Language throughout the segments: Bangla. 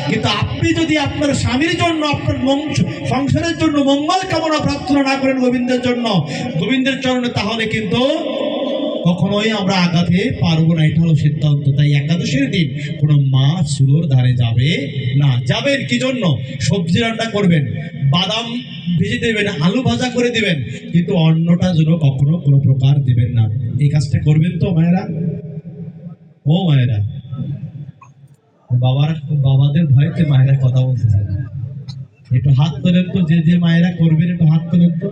কিন্তু আপনি যদি আপনার স্বামীর জন্য, আপনার সংসারের জন্য মঙ্গল কামনা প্রার্থনা না করেন গোবিন্দের জন্য, গোবিন্দের চরণে, তাহলে কিন্তু কখনোই আমরা আগাতে পারবো না। এটা হলো সিদ্ধান্ত। তাই একাদশীর দিন কোনো মাছ চুলোর ধারে যাবে না। যাবেন কি জন্য? সবজি রান্না করবেন, বাদাম ভেজে দেবেন, আলু ভাজা করে দিবেন, কিন্তু অন্নটা যেন কখনো কোনো প্রকার দিবেন না। এই কাজটা করবেন তো মায়েরা? ও মায়েরা, বাবাদের ভয়তে মায়েরা কথা বলতেছে। একটু হাত তোলেন তো, যে যে মায়েরা করবেন একটু হাত তোলেন তো।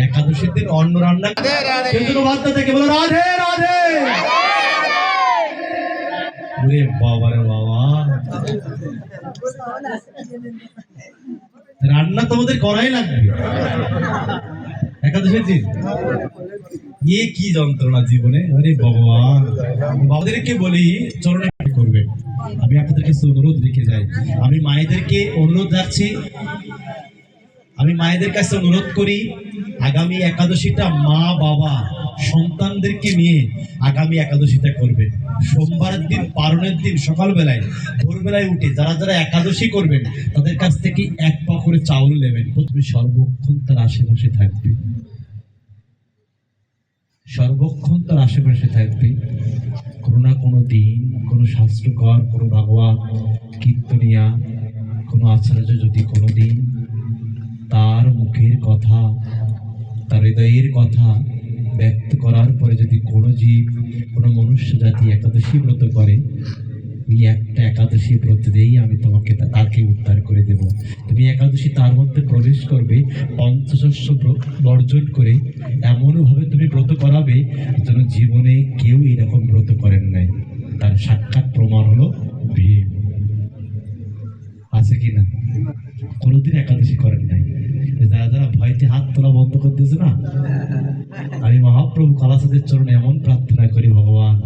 একাদশীর দিন অন্ন রান্না কিন্তু বাচ্চা থেকে বলো রাধে রাধে। বাবা রে বাবা, রান্না তোমাদের করাই লাগবে একাদশীর দিন। এ কি যন্ত্রণা জীবনে! আরে ভগবান, বাবাদেরকে বলি চরণে করবে। আমি আপনাদেরকে অনুরোধ রেখে যাই, আমি মায়েদেরকে অনুরোধ রাখছি, আমি মায়েদের কাছে অনুরোধ করি, আগামী একাদশীটা মা বাবা সন্তানদেরকে নিয়ে আগামী একাদশীটা করবেন। সোমবারের দিন, পারণের দিন সকালবেলায় ভোরবেলায় উঠে যারা যারা একাদশী করবেন তাদের কাছ থেকে 1 পা করে চাউল নেবেন। প্রথমে সর্বক্ষণ তার আশেপাশে থাকবে, সর্বক্ষণ তার আশেপাশে থাকবে। কোনো না কোনো দিন, কোনো শাস্ত্রকর, কোনো ভগবত কীর্তনিয়া, কোনো আচার্য যদি কোনো দিন তার মুখের কথা, তার হৃদয়ের কথা ব্যক্ত করার পরে যদি কোনো জীব, কোনো মনুষ্য জাতি একাদশী ব্রত করে, এই একটা একাদশী ব্রত দিয়েই আমি তোমাকে তাকে উদ্ধার করে দেব। তুমি একাদশী তার মধ্যে প্রবেশ করবে, পঞ্চশস্য বর্জন করে এমনভাবে তুমি ব্রত করাবে যেন জীবনে কেউ এরকম ব্রত করেন নাই। তার সাক্ষাৎ প্রমাণ হলো ভীম। আছে কিনা? কোনোদিন একাদশী করেন নাই। যারা যারা ভয়তে হাত তোলা বন্ধ করতেছে না, আমি মহাপ্রভু কালাচাঁদের চরণে এমন প্রার্থনা করি, ভগবান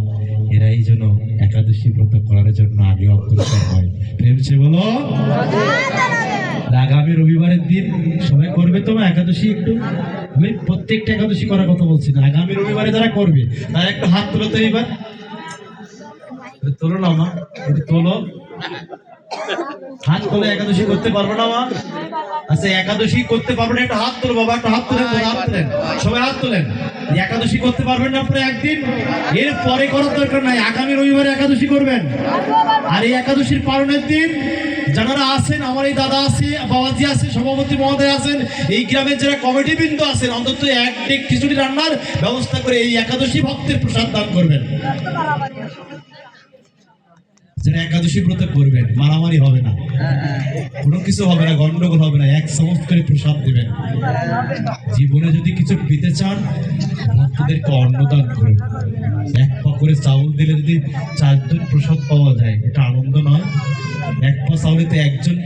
এরাই যেন একাদশী ব্রত করার জন্য আগে অগ্রসর হয়। প্রেমছে বলো। আগামী রবিবারের দিন সবাই করবে তোমার একাদশী। একটু আমি প্রত্যেকটা একাদশী করার কথা বলছি না, আগামী রবিবারে যারা করবে তারা একটু হাত তোলো তো। এইবার তোলো না মা, তোলো হাত তোলে। একাদশী করতে পারবো না মা? আচ্ছা, একাদশী করতে পারবেন, একটা হাত তোলো বাবা, একটা হাত তোলেন, হাত তোলেন, সবাই হাত তোলেন। একাদশী করতে পারবেন না আপনারা একদিন, এর পরে করার দরকার নাই, আগামী রবিবারে একাদশী করবেন। আর এই একাদশীর পালনের দিন যারা আছেন, আমার এই দাদা আছে, বাবাজি আছে, সভাপতি মহোদয় আছেন, এই গ্রামের যারা কমিটি বৃন্দ আছেন, অন্তত এক ডেক খিচুড়ি রান্নার ব্যবস্থা করে এই একাদশী ভক্তের প্রসাদ দান করবেন। যারা একাদশী ব্রত করবেন, মারামারি হবে না, কোনো কিছু হবে না, গন্ডগোল হবে না, এক চামচ করে প্রসাদ দেবেন। জীবনে যদি কিছু পেতে চান, ভক্তদেরকে অন্নদান করুন। 1 পা করে চাউল দিলে যদি 4 জন প্রসাদ পাওয়া যায়, এটা আনন্দ নয়? 1 পা চাউলে তো একজন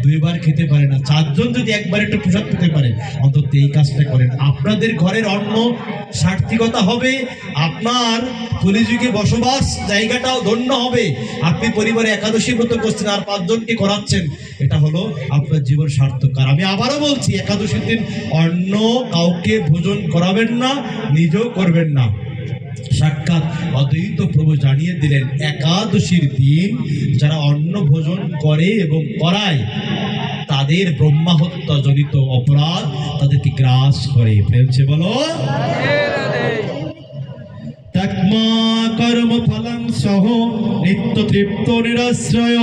2 বার খেতে পারে না, 4 জন যদি একবার একটু প্রসাদ পেতে পারে, অন্তত এই কাজটা করেন। আপনাদের ঘরের অন্ন সার্থকতা হবে, আপনার কলিযুগে বসবাস জায়গাটাও ধন্য হবে। আপনি পরিবারে একাদশী ব্রত করছেন আর 5 জনকে করাচ্ছেন, এটা হলো আপনার জীবন সার্থক। আর আমি আবারও বলছি, একাদশীর দিন অন্ন কাউকে ভোজন করাবেন না, নিজেও করবেন না। সাক্ষাৎ অদ্বৈত প্রভু জানিয়ে দিলেন, একাদশীর দিন যারা অন্ন ভোজন করে এবং করায় তাদের ব্রহ্মাহত্যা জনিত অপরাধ তাদেরকে গ্রাস করে। প্রেমছে বলো। তকমা কর্ম ফলং সহ নিত্য তৃপ্ত নিরাশ্রয়।